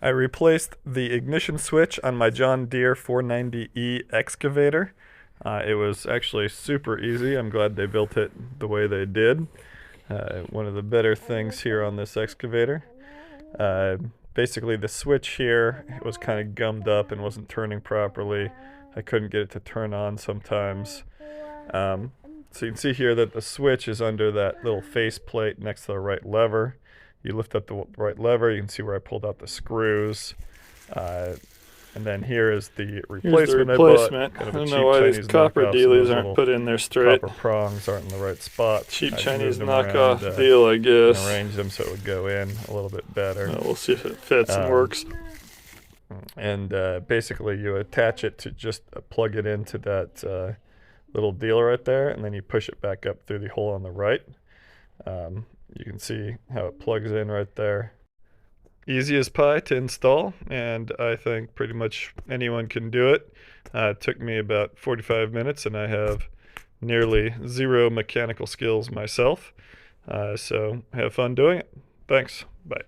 I replaced the ignition switch on my John Deere 490e excavator. It was actually super easy. I'm glad they built it the way they did. One of the better things here on this excavator. Uh, Basically, the switch here was kind of gummed up and wasn't turning properly. I couldn't get it to turn on sometimes. Um, so you can see here that the switch is under that little face plate next to the right lever. You lift up the right lever, you can see where I pulled out the screws. Uh, and then here is the Here's the replacement I bought. replacement. Kind I of a don't cheap know why these Chinese copper knockoff. So dealies those aren't little put in there straight. copper prongs aren't in the right spot. Cheap I Chinese moved them around, knockoff deal, I and guess. arranged them so it would go in a little bit better. We'll see if it fits and Um, works. And basically, you attach it to just plug it into that little deal right there, and then you push it back up through the hole on the right. You can see how it plugs in right there. Easy as pie to install, and I think pretty much anyone can do it. It took me about 45 minutes, and I have nearly zero mechanical skills myself. So have fun doing it. Thanks. Bye.